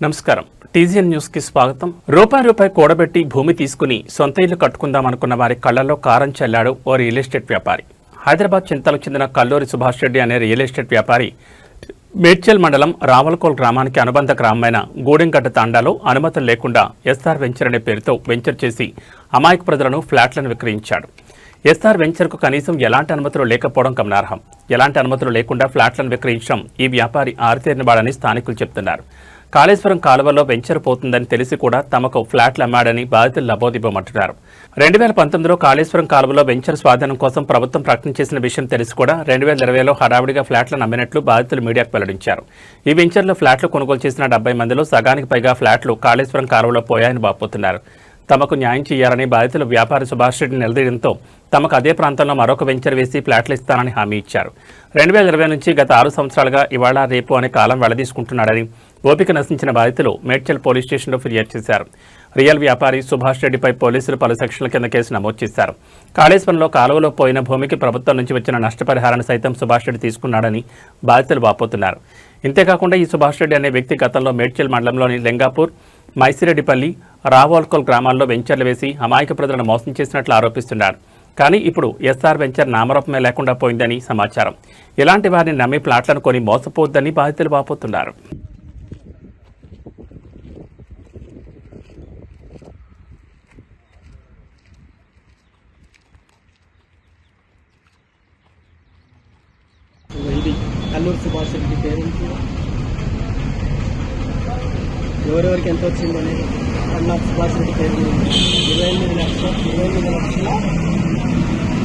నమస్కారం. TGN news కి స్వాగతం. రూపాయి కూడబెట్టి భూమి తీసుకుని సొంత ఇల్లు కట్టుకుందామనుకున్న వారి కళ్లలో కారం చల్లాడు ఓ రియల్ ఎస్టేట్ వ్యాపారి. హైదరాబాద్ చింతలకు చెందిన కల్లూరి సుభాష్ రెడ్డి అనే రియల్ ఎస్టేట్ వ్యాపారి మేడ్చల్ మండలం రావల్కోల్ గ్రామానికి అనుబంధ గ్రామమైన గూడెంగడ్డ తాండాలో అనుమతులు లేకుండా ఎస్ఆర్ వెంచర్ అనే పేరుతో వెంచర్ చేసి అమాయక ప్రజలను ఫ్లాట్లను విక్రయించాడు. ఎస్ఆర్ వెంచర్కు కనీసం ఎలాంటి అనుమతులు లేకపోవడం గమనార్హం. ఎలాంటి అనుమతులు లేకుండా ఫ్లాట్లను విక్రయించడం ఈ వ్యాపారి ఆరితేరినవాడని స్థానికులు చెబుతున్నారు. కాళేశ్వరం కాలువలో వెంచర్ పోతుందని తెలిసి కూడా తమకు ఫ్లాట్లు అమ్మాడని బాధితులు లబోదిబోమంటున్నారు. 2019లో కాళేశ్వరం కాలువలో వెంచర్ స్వాధీనం కోసం ప్రభుత్వం ప్రకటన చేసిన విషయం తెలిసి కూడా 2020లో హడావిడిగా ఫ్లాట్లను అమ్మినట్లు బాధితులు మీడియాకు వెల్లడించారు. ఈ వెంచర్లో ఫ్లాట్లు కొనుగోలు చేసిన 70 మందిలో సగానికి పైగా ఫ్లాట్లు కాళేశ్వరం కాలువలో పోయాయని వాపోతున్నారు. తమకు న్యాయం చేయాలని బాధితులు వ్యాపారి సుభాష్ రెడ్డి నిలదీయడంతో తమకు అదే ప్రాంతంలో మరొక వెంచర్ వేసి ఫ్లాట్లు ఇస్తానని హామీ ఇచ్చారు. 2020 నుంచి గత 6 సంవత్సరాలుగా ఇవాళ రేపు అనే కాలం వెళ్లదీసుకుంటున్నాడని ఓపిక నశించిన బాధితులు మేడ్చల్ పోలీస్ స్టేషన్లో ఫిర్యాదు చేశారు. రియల్ వ్యాపారి సుభాష్ రెడ్డిపై పోలీసులు పలు సెక్షన్ల కింద కేసు నమోదు చేశారు. కాళేశ్వరంలో కాలువలో పోయిన భూమికి ప్రభుత్వం నుంచి వచ్చిన నష్టపరిహారాన్ని సైతం సుభాష్ రెడ్డి తీసుకున్నాడని బాధితులు వాపోతున్నారు. ఇంతేకాకుండా ఈ సుభాష్ రెడ్డి అనే వ్యక్తి గతంలో మేడ్చల్ మండలంలోని లింగాపూర్, మైసిరెడ్డిపల్లి, రావోల్కోల్ గ్రామాల్లో వెంచర్లు వేసి అమాయక ప్రజలను మోసం చేసినట్లు ఆరోపిస్తున్నారు. కానీ ఇప్పుడు ఎస్ఆర్ వెంచర్ నామరూపమే లేకుండా పోయిందని సమాచారం. ఇలాంటి వారిని నమ్మి ప్లాట్లను కొని మోసపోవద్దని బాధితులు వాపోతున్నారు. ఇది కల్లూరి సుభాష్ రెడ్డి పేరెంట్స్ ఎవరెవరికి ఎంత వచ్చింది అనేది కల్లూరి సుభాష్ రెడ్డి పేరు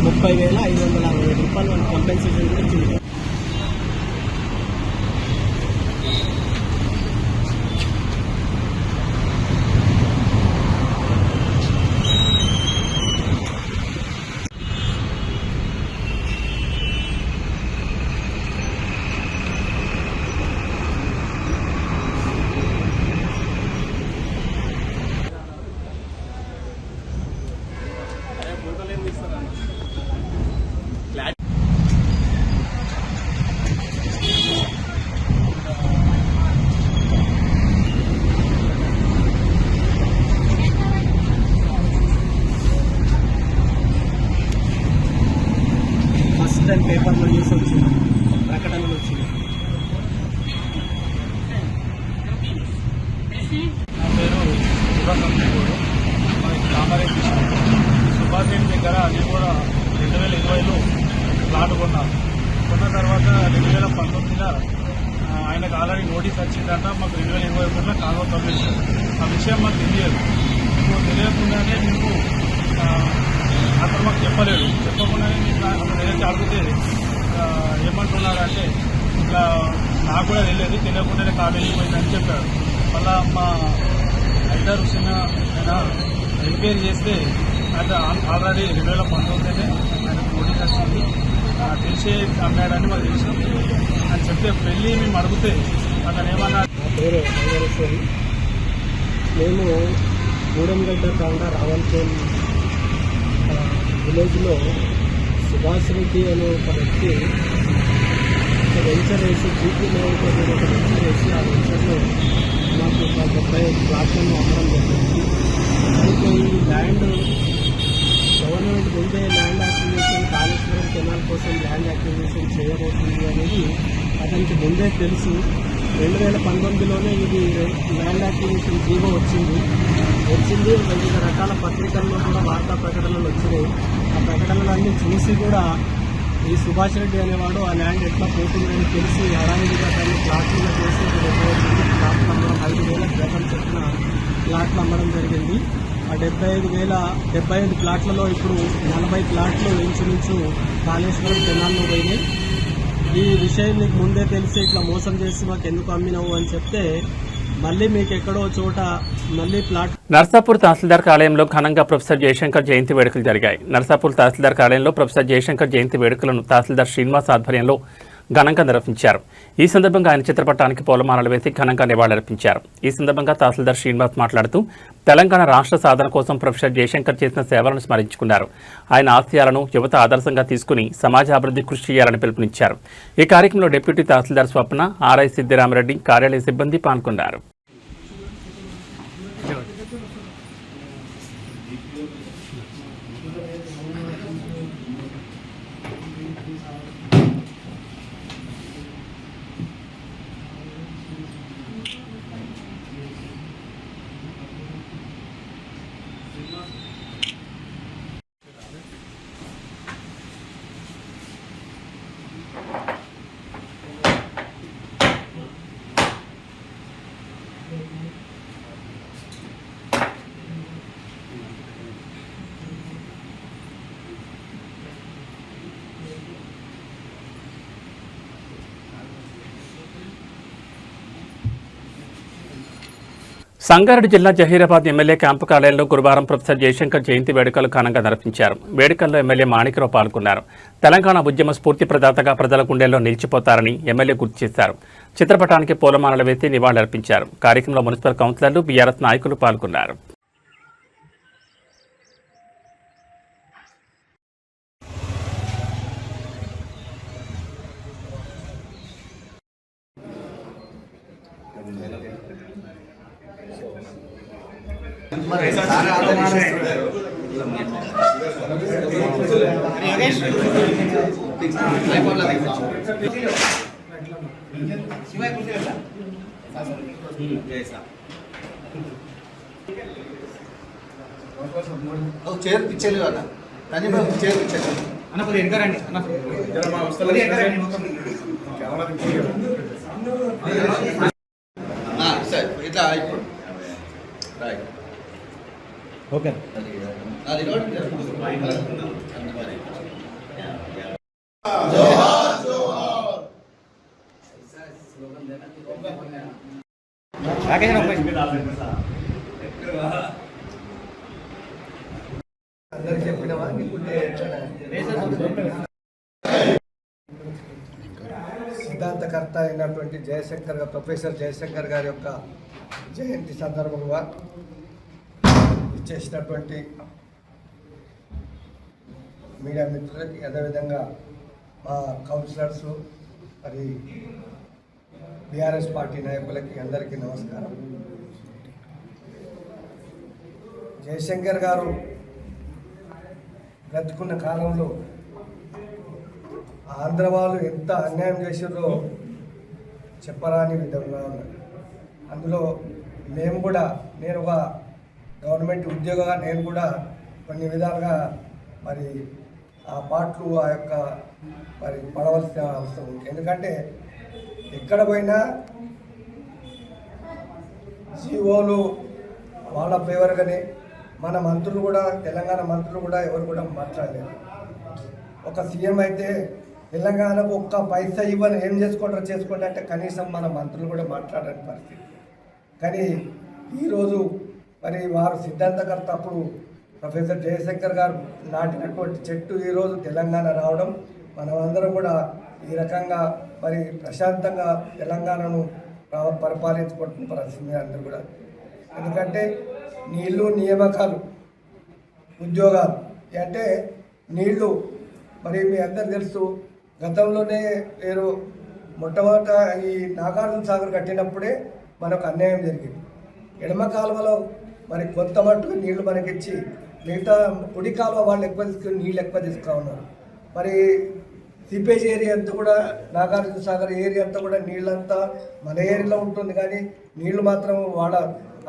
28,30,560 రూపాయలు వాళ్ళకి కంపెన్సేషన్ కూడా వచ్చింది. పేపర్లో న్యూస్ వచ్చింది, ప్రకటనలు వచ్చింది. నా పేరు కామారెడ్డి. సుభాష్ రెడ్డి దగ్గర నేను కూడా 2020లో ప్లాట్ కొన్నాను. కొన్న తర్వాత 2019లో ఆయనకు ఆల్రెడీ నోటీస్ వచ్చిందంట. మాకు 2021లో కాలువ తవ్వేశారు. ఆ విషయం మాకు తెలియదు. మీకు తెలియకుండానే మీకు అతను మాకు చెప్పకుండానే మీకు ఏదైతే అడిగితే ఏమంటున్నారంటే ఇట్లా నాకు కూడా తెలియకుండానే కాలు వెళ్ళిపోయిందని చెప్పాడు. మళ్ళా మా ఐదారు చిన్న ఆయన ఎంక్వైరీ చేస్తే అది ఆల్రెడీ 2019లోనే ఆయనకు నోటీస్ వచ్చింది. తెలిసే అమ్మాడని మాకు తెలుసు అని చెప్తే వెళ్ళి మేము అడిగితే అతను ఏమన్నా. నా పేరు మంగళేశ్వరి. మేము గూడెంగడ్డ తాండా రావల్కోల్ విలేజ్లో సుభాష్ రెడ్డి అనే ఒక వ్యక్తి ఒక వెంచర్ వేసి జీపీ లేఅవుట్ అనే ఒక వెంచర్ వేసి ఆ వెంచర్లో మాకు ఒక 35 ప్లాట్లను అమ్మడం జరిగింది. అయితే ఈ ల్యాండ్ గవర్నమెంట్ ముందే ల్యాండ్ యాక్విజిషన్ కాళేశ్వరం కెనాల్ కోసం ల్యాండ్ యాక్విజిషన్ చేయబోతుంది అనేది అతనికి ముందే తెలుసు. 2019లోనే ఇది ల్యాండ్ యాక్విజిషన్ జీవో వచ్చింది. వివిధ రకాల పత్రికల్లో కూడా వార్తా ప్రకటనలు వచ్చినాయి. ఆ ప్రకటనలన్నీ చూసి కూడా ఈ సుభాష్ రెడ్డి అనేవాడు ఆ ల్యాండ్ ఎట్లా పోతుందని తెలిసి హడావిడిగా దాన్ని ప్లాట్లు చేసి ప్లాట్లు అమ్మడం 5,000 గతం చెప్పిన ప్లాట్లు అమ్మడం జరిగింది. ఆ 75 ప్లాట్లలో ఇప్పుడు 40 ప్లాట్లు ఇంచుమించు కాళేశ్వరం కెనాల్లో పోయినాయి. ఈ విషయం నీకు ముందే తెలిసి ఇట్లా మోసం చేసి మాకు ఎందుకు అమ్మినావు అని చెప్తే మళ్ళీ మీకు ఎక్కడో చోట మళ్ళీ ప్లాట్. నర్సాపూర్ తహసీల్దార్ కార్యాలయంలో ఘనంగా ప్రొఫెసర్ జయశంకర్ జయంతి వేడుకలు జరిగాయి. నర్సాపూర్ తహసీల్దార్ కార్యాలయంలో ప్రొఫెసర్ జయశంకర్ జయంతి వేడుకలను తహసీల్దార్ శ్రీనివాస్ ఆధ్వర్యంలో ఘనంగా నిర్వహించారు. ఈ సందర్భంగా ఆయన చిత్రపటానికి పూలమాలలు వేసి ఘనంగా నివాళులర్పించారు. ఈ సందర్భంగా తహసీల్దార్ శ్రీనివాస్ మాట్లాడుతూ తెలంగాణ రాష్ట్ర సాధన కోసం ప్రొఫెసర్ జయశంకర్ చేసిన సేవలను స్మరించుకున్నారు. ఆయన ఆశయాలను యువత ఆదర్శంగా తీసుకుని సమాజ అభివృద్ధి కృషి చేయాలని పిలుపునిచ్చారు. ఈ కార్యక్రమంలో డిప్యూటీ తహసీల్దార్ స్వప్న, ఆర్ఐ సిద్దిరామరెడ్డి, కార్యాలయ సిబ్బంది పాల్గొన్నారు. సంగారెడ్డి జిల్లా జహీరాబాద్ ఎమ్మెల్యే క్యాంపు కార్యాలయంలో గురువారం ప్రొఫెసర్ జయశంకర్ జయంతి వేడుకలు ఘనంగా నిర్వహించారు. వేడుకల్లో ఎమ్మెల్యే మాణిక్రావు పాల్గొన్నారు. తెలంగాణ ఉద్యమ స్ఫూర్తి ప్రదాతగా ప్రజల గుండెల్లో నిలిచిపోతారని ఎమ్మెల్యే గుర్తు చేశారు. చిత్రపటానికి పూలమాలలు వేసి నివాళులర్పించారు. కార్యక్రమంలో మున్సిపల్ కౌన్సిలర్లు, బీఆర్ఎస్ నాయకులు పాల్గొన్నారు. చైర్ పిచ్చలు కదా కానీ చైర్ పిచ్చలు అన్న కొద్దిగా ఎనకరండి అన్న సార్ ఇట్లా ఇప్పుడు రైట్ ఓకే అది అందరికి చెప్పినవా సిద్ధాంతకర్త అయినటువంటి ప్రొఫెసర్ జయశంకర్ గారి యొక్క జయంతి సందర్భంగా ఇచ్చేసినటువంటి మీడియా మిత్రులకి, అదేవిధంగా మా కౌన్సిలర్స్, మరి బీఆర్ఎస్ పార్టీ నాయకులకి అందరికీ నమస్కారం. జయశంకర్ గారు బ్రతుకున్న కాలంలో ఆంధ్ర వాళ్ళు ఎంత అన్యాయం చేసారో చెప్పరాని విధంగా ఉన్నారు. అందులో మేము కూడా, నేను ఒక గవర్నమెంట్ ఉద్యోగంగా నేను కూడా కొన్ని విధాలుగా మరి ఆ పాటలు ఆ యొక్క మరి పడవలసిన అవసరం ఉంది. ఎందుకంటే ఎక్కడ పోయినా జీవోలు వాళ్ళ ఫేవర్గానే, మన మంత్రులు కూడా, తెలంగాణ మంత్రులు కూడా ఎవరు కూడా మాట్లాడలేదు. ఒక సీఎం అయితే తెలంగాణకు ఒక్క పైసా ఇవ్వని ఏం చేసుకోండి అంటే కనీసం మన మంత్రులు కూడా మాట్లాడని పరిస్థితి. కానీ ఈరోజు మరి వారు సిద్ధాంతకర్త అప్పుడు ప్రొఫెసర్ జయశంకర్ గారు నాటినటువంటి చెట్టు ఈరోజు తెలంగాణ రావడం, మనమందరం కూడా ఈ రకంగా మరి ప్రశాంతంగా తెలంగాణను పరిపాలించుకుంటున్న పరిస్థితి అందరూ కూడా. ఎందుకంటే నీళ్లు, నియామకాలు, ఉద్యోగాలు అంటే నీళ్లు మరి మీ అందరు తెలుసు. గతంలోనే మీరు మొట్టమొదట ఈ నాగార్జున సాగర్ కట్టినప్పుడే మనకు అన్యాయం జరిగింది. ఎడమ కాలువలో మరి కొంత మట్టుకు నీళ్లు మనకిచ్చి మిగతా కుడి కాలువ వాళ్ళు ఎక్కువ తీసుకుని నీళ్ళు ఎక్కువ తీసుకురా ఉన్నారు. మరి సిపేజ్ ఏరియా అంతా కూడా, నాగార్జున సాగర్ ఏరియా అంతా కూడా నీళ్ళంతా మన ఏరియాలో ఉంటుంది, కానీ నీళ్లు మాత్రం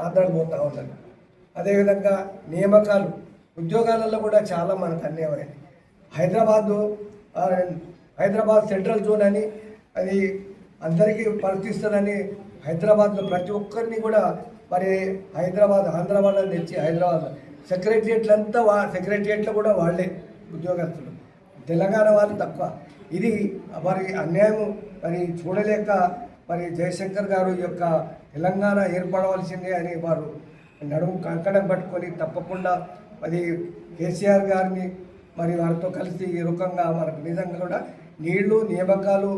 ఆంధ్రాకు పోతూ ఉన్నారు. అదేవిధంగా నియామకాలు, ఉద్యోగాలలో కూడా చాలా మనకు అన్యాయమైంది. హైదరాబాద్ సెంట్రల్ జోన్ అని అది అందరికీ వర్తిస్తుందని హైదరాబాద్లో ప్రతి ఒక్కరిని కూడా మరి ఆంధ్ర వాళ్ళని తెచ్చి హైదరాబాద్ సెక్రటరియట్లో కూడా వాళ్ళే ఉద్యోగస్తులు, తెలంగాణ వాళ్ళు తక్కువ. ఇది మరి అన్యాయం మరి చూడలేక మరి జయశంకర్ గారు యొక్క తెలంగాణ ఏర్పడవలసిందే అని వారు నడుము కంకణం పట్టుకొని తప్పకుండా మరి కేసీఆర్ గారిని మరి వారితో కలిసి ఈ రకంగా మనకు నిజంగా కూడా నీళ్లు, నియామకాలు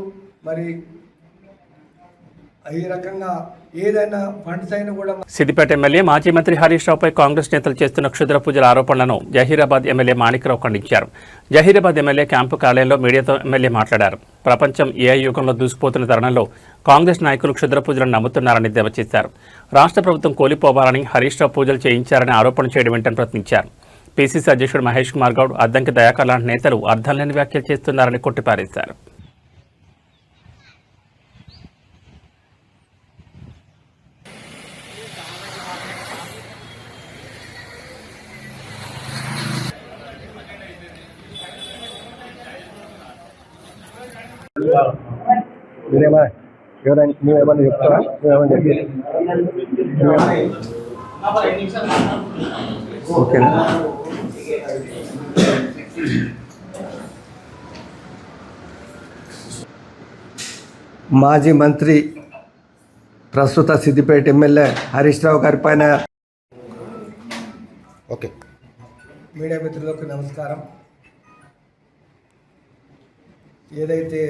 మరి ఈ రకంగా ఏదైనా ఫండ్స్ అయినా కూడా. సిద్దిపేట ఎమ్మెల్యే మాజీ మంత్రి హరీష్ రావుపై కాంగ్రెస్ నేతలు చేస్తున్న క్షుద్ర పూజల ఆరోపణలను జహీరాబాద్ ఎమ్మెల్యే మాణిక్రావు ఖండించారు. జహీరాబాద్ ఎమ్మెల్యే క్యాంపు కార్యాలయంలో మీడియాతో ఎమ్మెల్యే మాట్లాడారు. ప్రపంచం ఏఐ యుగంలో దూసుకుపోతున్న తరుణంలో కాంగ్రెస్ నాయకులు క్షుద్ర పూజలను నమ్ముతున్నారని దేవ చేశారు. రాష్ట్ర ప్రభుత్వం కోల్పోవాలని హరీష్ రావు పూజలు చేయించారని ఆరోపణ చేయడం వెంటనే ప్రశ్నించారు. పీసీసీ అధ్యక్షుడు మహేష్ కుమార్ గౌడ్, అద్దంకి దయాకర్ లాంటి నేతలు అర్థం లేని వ్యాఖ్యలు చేస్తున్నారని కొట్టిపారేశారు. నువ్వేమన్నా చెప్తారా? నువ్వేమన్నా చెప్పి ఓకేనా? మాజీ మంత్రి ప్రస్తుత సిద్దిపేట ఎమ్మెల్యే హరీష్ రావు గారి పైన ఓకే. మీడియా మిత్రులకు నమస్కారం. ఏదైతే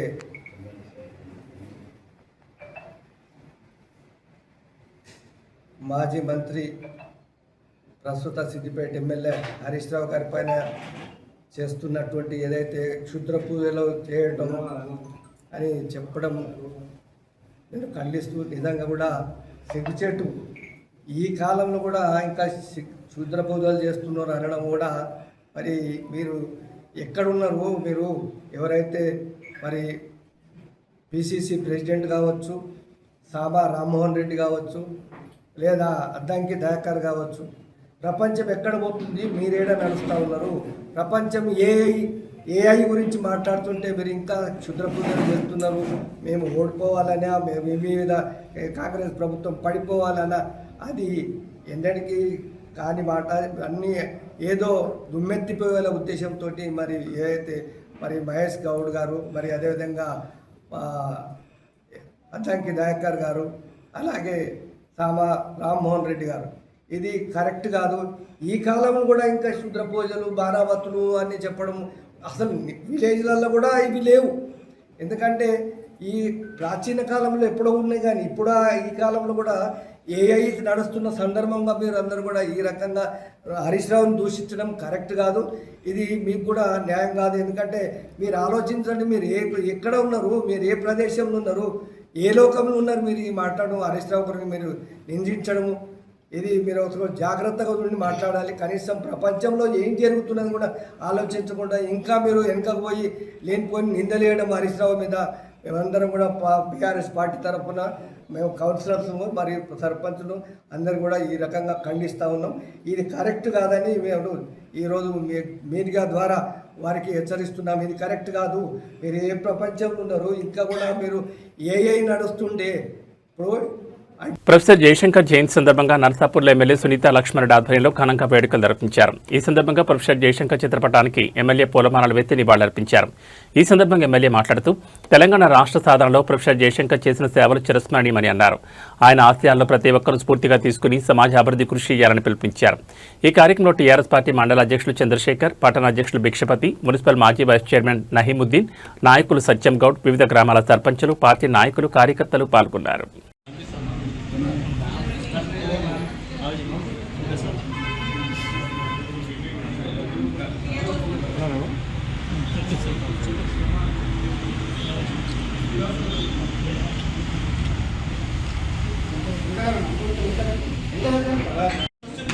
మాజీ మంత్రి ప్రస్తుత సిద్దిపేట ఎమ్మెల్యే హరీష్ రావు గారి పైన చేస్తున్నటువంటి ఏదైతే క్షుద్ర పూజలు చేయడం అని చెప్పడం నేను ఖండిస్తూ, నిజంగా కూడా సిగ్గుచేటు. ఈ కాలంలో కూడా ఇంకా క్షుద్ర పూజలు చేస్తున్నారు అనడం కూడా, మరి మీరు ఎక్కడున్నారు? మీరు ఎవరైతే మరి పిసిసి ప్రెసిడెంట్ కావచ్చు, సాబా రామ్మోహన్ రెడ్డి కావచ్చు, లేదా అద్దంకి దయాకర్ కావచ్చు, ప్రపంచం ఎక్కడ పోతుంది? మీరేడా నడుస్తూ ఉన్నారు? ప్రపంచం ఏఐ గురించి మాట్లాడుతుంటే మీరు ఇంకా క్షుద్ర పూజలు చేస్తున్నారు. మేము ఓడిపోవాలనా, మేము మీద కాంగ్రెస్ ప్రభుత్వం పడిపోవాలనా, అది ఎందడికి కాని మాట. అన్నీ ఏదో దుమ్మెత్తిపోయేల ఉద్దేశంతో మరి ఏదైతే మరి మహేష్ గౌడ్ గారు, మరి అదేవిధంగా అద్దంకి దయాకర్ గారు, అలాగే సామా రామ్మోహన్ రెడ్డి గారు, ఇది కరెక్ట్ కాదు. ఈ కాలంలో కూడా ఇంకా క్షుద్ర పూజలు, బారావతులు అని చెప్పడం, అసలు విలేజ్లలో కూడా ఇవి లేవు. ఎందుకంటే ఈ ప్రాచీన కాలంలో ఎప్పుడో ఉన్నాయి, కానీ ఇప్పుడు ఈ కాలంలో కూడా ఏఐ నడుస్తున్న సందర్భంగా మీరు అందరూ కూడా ఈ రకంగా హరీష్ రావుని దూషించడం కరెక్ట్ కాదు. ఇది మీకు కూడా న్యాయం కాదు. ఎందుకంటే మీరు ఆలోచించండి, మీరు ఎక్కడ ఉన్నారు, మీరు ఏ ప్రదేశంలో ఉన్నారు, ఏ లోకంలో ఉన్నారు? మీరు ఈ మాట్లాడడం, హరీష్ రావు గారిని మీరు నిందించడము, ఇది మీరు అసలు జాగ్రత్తగా ఉండి మాట్లాడాలి. కనీసం ప్రపంచంలో ఏం జరుగుతున్నది కూడా ఆలోచించకుండా ఇంకా మీరు వెనకకు పోయి లేనిపోయి నిందలేయడం హరీష్ రావు మీద. మేమందరం కూడా బీఆర్ఎస్ పార్టీ తరఫున మేము కౌన్సిలర్స్ మరియు సర్పంచులు అందరూ కూడా ఈ రకంగా ఖండిస్తూ ఉన్నాం. ఇది కరెక్ట్ కాదని మేము ఈరోజు మీడియా ద్వారా వారికి హెచ్చరిస్తున్నాం. ఇది కరెక్ట్ కాదు. మీరు ఏ ప్రపంచంలో ఉన్నారు? ఇంకా కూడా మీరు ఏఐ నడుస్తుండే ఇప్పుడు ప్రొఫెసర్ జయశంకర్ జయంతి సందర్భంగా నరసాపూర్లో ఎమ్మెల్యే సునీత లక్ష్మణుడి ఆధ్వర్యంలో ఘనంగా వేడుకలు నిర్వహించారు. ఈ సందర్భంగా ప్రొఫెసర్ జయశంకర్ చిత్రపటానికి ఎమ్మెల్యే పూలమాలలు వేసి నివాళులర్పించారు. ఈ సందర్భంగా ఎమ్మెల్యే మాట్లాడుతూ తెలంగాణ రాష్ట్ర సాధనలో ప్రొఫెసర్ జయశంకర్ చేసిన సేవలు చిరస్మరణీయమని అన్నారు. ఆయన ఆశయాల్లో ప్రతి ఒక్కరూ స్ఫూర్తిగా తీసుకుని సమాజ అభివృద్ధి కృషి చేయాలని పిలుపునిచ్చారు. ఈ కార్యక్రమంలో టీఆర్ఎస్ పార్టీ మండల అధ్యక్షులు చంద్రశేఖర్, పట్టణ అధ్యక్షులు భిక్షపతి, మున్సిపల్ మాజీ వైస్ చైర్మన్ నహీముద్దీన్, నాయకులు సత్యం గౌడ్, వివిధ గ్రామాల సర్పంచులు, పార్టీ నాయకులు, కార్యకర్తలు పాల్గొన్నారు.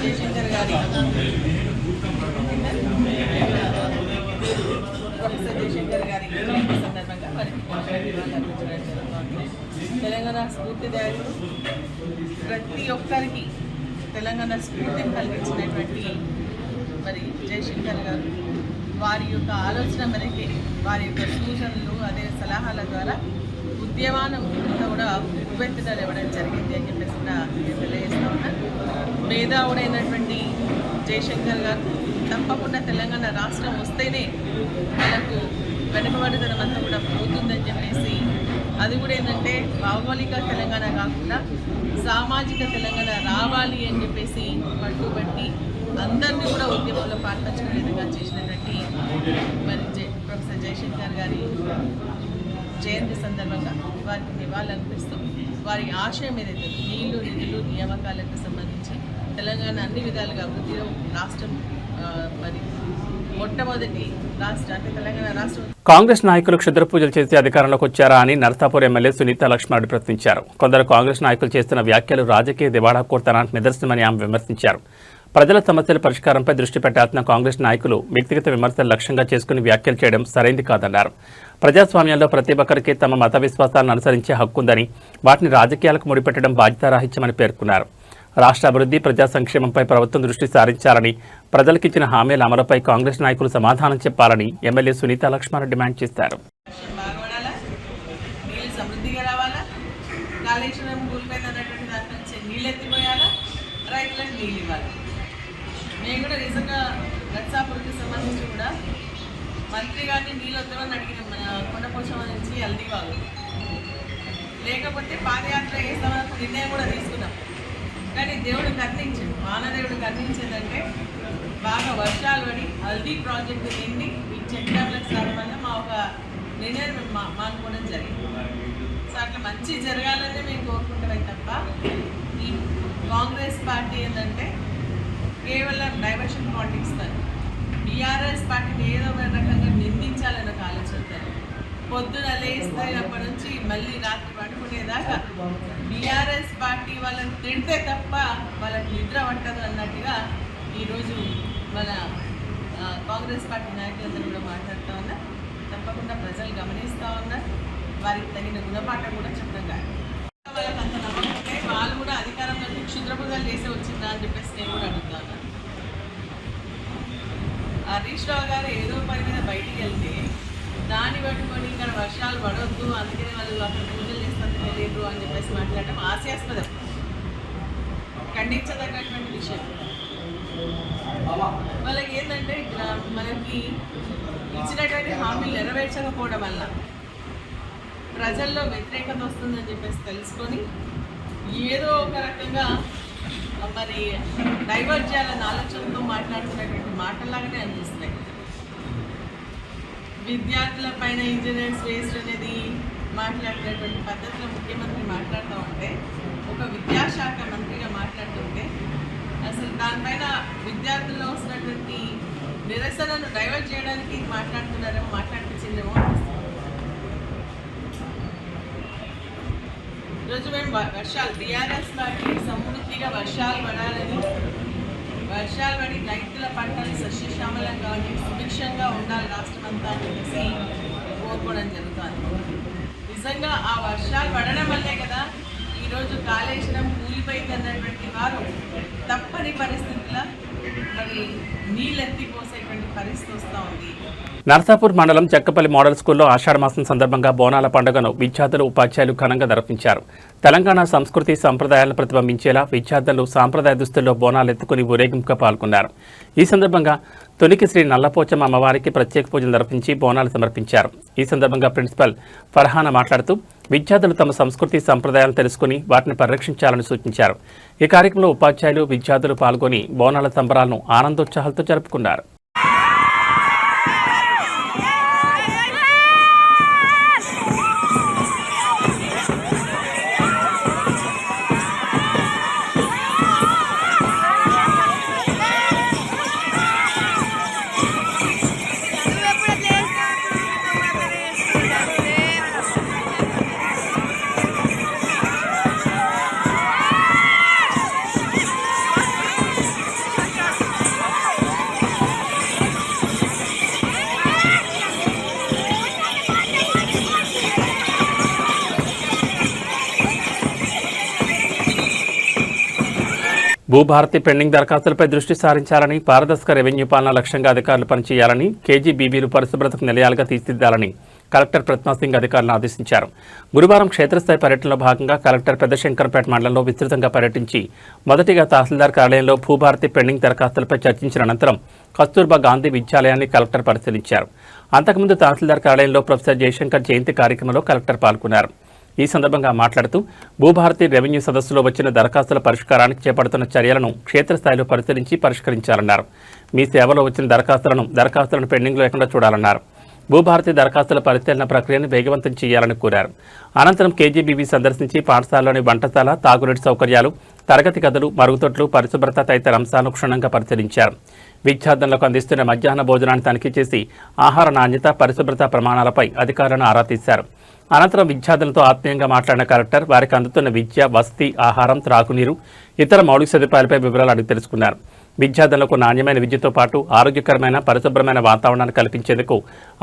జయశంకర్ గారి ప్రొఫెసర్ జయశంకర్ గారి సందర్భంగా వారికి తెలంగాణ స్ఫూర్తిదాయకులు, ప్రతి ఒక్కరికి తెలంగాణ స్ఫూర్తిని కలిగించినటువంటి మరి జయశంకర్ గారు వారి యొక్క ఆలోచన మేరకే, వారి యొక్క సూచనలు, అదే సలహాల ద్వారా ఉద్యమానం కూడా ఉవ్వెత్తున ఇవ్వడం జరిగింది అని చెప్పేసి నేను తెలియజేస్తా ఉన్నాను. మేధావుడైనటువంటి జయశంకర్ గారు తప్పకుండా తెలంగాణ రాష్ట్రం వస్తేనే మనకు వెనుకబడితనం అంతా కూడా పోతుందని చెప్పేసి, అది కూడా ఏంటంటే భౌగోళిక తెలంగాణ కాకుండా సామాజిక తెలంగాణ రావాలి అని చెప్పేసి పట్టుబట్టి అందరినీ కూడా ఉద్యమంలో పాల్పంచుకునే విధంగా చేసినటువంటి మరి ప్రొఫెసర్ జయశంకర్ గారి జయంతి సందర్భంగా వారికి నివాళులర్పిస్తూ వారి ఆశయం ఏదైతే నీళ్లు, నిధులు, నియామకాలకు సంబంధించి తెలంగాణ అన్ని విధాలుగా అభివృద్ధిలో రాష్ట్రం మరి మొట్టమొదటి రాష్ట్రం అంటే తెలంగాణ రాష్ట్రం. కాంగ్రెస్ నాయకులు క్షుద్ర పూజలు చేసి అధికారంలోకి వచ్చారా అని నరసాపూర్ ఎమ్మెల్యే సునీత లక్ష్మణుడు ప్రశ్నించారు. కొందరు కాంగ్రెస్ నాయకులు చేస్తున్న వ్యాఖ్యలు రాజకీయ దివాళా కోరుతానానికి నిదర్శనమని ఆమె విమర్శించారు. ప్రజల సమస్యల పరిష్కారంపై దృష్టి పెట్టాల్సిన కాంగ్రెస్ నాయకులు వ్యక్తిగత విమర్శలు లక్ష్యంగా చేసుకుని వ్యాఖ్యలు చేయడం సరైంది కాదన్నారు. ప్రజాస్వామ్యంలో ప్రతి ఒక్కరికి తమ మత విశ్వాసాలను అనుసరించే హక్కు ఉందని, వాటిని రాజకీయాలకు ముడిపెట్టడం బాధ్యతారాహిత్యమని పేర్కొన్నారు. రాష్ట్ర అభివృద్ధి, ప్రజా సంక్షేమంపై ప్రభుత్వం దృష్టి సారించాలని, ప్రజలకిచ్చిన హామీల అమలుపై కాంగ్రెస్ నాయకులు సమాధానం చెప్పాలని ఎమ్మెల్యే సునీత లక్ష్మణ్ డిమాండ్ చేశారు. కాళేశ్వరం కూలిపోయిందన్నటువంటి దాని నుంచి నీళ్ళు ఎత్తిపోయాలా, రైతులకు నీళ్ళు ఇవ్వాలి. మేము కూడా నిజంగా నర్సాపూర్కి సంబంధించి కూడా మంత్రి గారిని నీళ్ళు వద్దామని అడిగినాం. మన కొండపోచమ్మ నుంచి హల్దీబాగు, లేకపోతే పాదయాత్ర చేస్తామని నిర్ణయం కూడా తీసుకున్నాం. కానీ దేవుడు కర్ణించాడు, వానదేవుడు కర్ణించేదంటే బాగా వర్షాలు పడి హల్దీ ప్రాజెక్టు నిండి ఈ చెక్ డ్యామ్లకు రావడం వల్ల మా ఒక నిర్ణయం మేము మానుకోవడం జరిగింది. సో అట్లా మంచి జరగాలనే మేము కోరుకుంటామే తప్ప ఈ కాంగ్రెస్ పార్టీ ఏంటంటే కేవలం డైవర్షన్ పాలిటిక్స్ తాను బీఆర్ఎస్ పార్టీని ఏదో ఒక రకంగా నిందించాలని ఒక ఆలోచన. పొద్దున లేస్తున్నప్పటి నుంచి మళ్ళీ రాత్రి పడుకునేదాకా బీఆర్ఎస్ పార్టీ వాళ్ళని తిడితే తప్ప వాళ్ళకి నిద్ర పట్టదు అన్నట్టుగా ఈరోజు మన కాంగ్రెస్ పార్టీ నాయకులందరూ కూడా మాట్లాడుతూ ఉన్నారు. తప్పకుండా ప్రజలు గమనిస్తూ ఉన్నారు. వారికి తగిన గుణపాఠం కూడా చెప్పడం కాదు. వాళ్ళకి అంత నమ్మకం ఉంటే వాళ్ళు కూడా అధికారంలో క్షుద్రబుద్ధాలు చేసి వచ్చిందా అని చెప్పేసి నేను కూడా అడుగుతా ఉన్నాను. హరీష్ రావు గారు ఏదో పని మీద బయటికి వెళ్తే దాన్ని పట్టుకొని ఇక్కడ వర్షాలు పడవద్దు, అందుకనే వాళ్ళు అక్కడ పూజలు చేస్తాను తెలియదు అని చెప్పేసి మాట్లాడటం హాస్యాస్పదం, ఖండించదగ్గటువంటి విషయం. వాళ్ళకి ఏంటంటే మనకి ఇచ్చినటువంటి హామీలు నెరవేర్చకపోవడం వల్ల ప్రజల్లో వ్యతిరేకత వస్తుందని చెప్పేసి తెలుసుకొని ఏదో ఒక రకంగా మరి డైవర్ట్ చేయాలన్న ఆలోచనతో మాట్లాడుతున్నటువంటి మాటల్లాగానే అనిపిస్తున్నాయి. విద్యార్థుల పైన ఇంజనీర్స్ వేస్ట్ అనేది మాట్లాడుతున్నటువంటి పద్ధతిలో ముఖ్యమంత్రి మాట్లాడుతూ ఉంటే, ఒక విద్యాశాఖ మంత్రిగా మాట్లాడుతుంటే అసలు దానిపైన విద్యార్థుల్లో వస్తున్నటువంటి నిరసనను డైవర్ట్ చేయడానికి మాట్లాడుతున్నారేమో, మాట్లాడిపించిందేమో. ఈరోజు మేము వర్షాలు బీఆర్ఎస్ పార్టీ సమృద్ధిగా వర్షాలు పడాలని, వర్షాలు పడి రైతుల పంటలు సస్యశ్యామలం కానీ సుభిక్షంగా ఉండాలి రాష్ట్రం అంతా అని చెప్పేసి కోరుకోవడం జరుగుతుంది. నిజంగా ఆ వర్షాలు పడడం వల్లే కదా ఈరోజు కాళేశ్వరం కూలిపోయింది అన్నటువంటి వారు తప్పని పరిస్థితుల్లో మరి నీళ్ళు ఎత్తిపోసేటువంటి పరిస్థితి వస్తూ ఉంది. నర్సాపూర్ మండలం చెక్కపల్లి మోడల్ స్కూల్లో ఆషాఢమాసం సందర్భంగా బోనాల పండుగను విద్యార్థులు ఉపాధ్యాయులు ఘనంగా నిర్వహించారు. తెలంగాణ సంస్కృతి సంప్రదాయాలను ప్రతిబింబించేలా విద్యార్థులు సాంప్రదాయ దుస్తుల్లో బోనాలు ఎత్తుకుని ఊరేగింపుగా పాల్గొన్నారు. ఈ సందర్భంగా తొలికి శ్రీ నల్లపోచమ్మ అమ్మవారికి ప్రత్యేక పూజలు నిర్వహించి బోనాలు సమర్పించారు. ఈ సందర్భంగా ప్రిన్సిపల్ ఫర్హానా మాట్లాడుతూ విద్యార్థులు తమ సంస్కృతి సంప్రదాయాలను తెలుసుకుని వాటిని పరిరక్షించాలని సూచించారు. ఈ కార్యక్రమంలో ఉపాధ్యాయులు విద్యార్థులు పాల్గొని బోనాల సంబరాలను ఆనందోత్సాహాలతో జరుపుకున్నారు. భూభారతి పెండింగ్ దరఖాస్తులపై దృష్టి సారించాలని, పారదర్శక రెవెన్యూ పాలన లక్ష్యంగా అధికారులు పనిచేయాలని, కేజీబీబీలు పరిశుభ్రతకు నిలయాలుగా తీర్చిదిద్దాలని కలెక్టర్ ప్రత్నా సింగ్ అధికారులను ఆదేశించారు. గురువారం క్షేత్రస్థాయి పర్యటనలో భాగంగా కలెక్టర్ పెద్దశంకర్పేట మండలంలో విస్తృతంగా పర్యటించి మొదటిగా తహసీల్దార్ కార్యాలయంలో భూభారతి పెండింగ్ దరఖాస్తులపై చర్చించిన అనంతరం కస్తూర్బా గాంధీ విద్యాలయాన్ని కలెక్టర్ పరిశీలించారు. అంతకుముందు తహసీల్దార్ కార్యాలయంలో ప్రొఫెసర్ జయశంకర్ జయంతి కార్యక్రమంలో కలెక్టర్ పాల్గొన్నారు. ఈ సందర్భంగా మాట్లాడుతూ భూభారతి రెవెన్యూ సదస్సులో వచ్చిన దరఖాస్తుల పరిష్కారానికి చేపడుతున్న చర్యలను క్షేత్రస్థాయిలో పరిశీలించి పరిష్కరించాలన్నారు. మీ సేవలో వచ్చిన దరఖాస్తులను పెండింగ్ లేకుండా చూడాలన్నారు. భూభారతి దరఖాస్తుల పరిశీలన ప్రక్రియను వేగవంతం చేయాలని కోరారు. అనంతరం కేజీబీబీ సందర్శించి పాఠశాలలోని వంటశాల, తాగునీటి సౌకర్యాలు, తరగతి గదులు, మరుగుదొడ్లు, పరిశుభ్రత తదితర అంశాలను క్షుణ్ణంగా పరిశీలించారు. విద్యార్థులకు అందిస్తున్న మధ్యాహ్న భోజనాన్ని తనిఖీ చేసి ఆహార నాణ్యత, పరిశుభ్రత ప్రమాణాలపై అధికారులను ఆరా తీశారు. అనంతరం విద్యార్థులతో ఆత్మీయంగా మాట్లాడిన కలెక్టర్ వారికి అందుతున్న విద్య, వసతి, ఆహారం, త్రాగునీరు, ఇతర మౌలిక సదుపాయాలపై వివరాలు అడిగి తెలుసుకున్నారు. విద్యార్థులకు నాణ్యమైన విద్యతో పాటు ఆరోగ్యకరమైన, పరిశుభ్రమైన వాతావరణాన్ని కల్పించేందుకు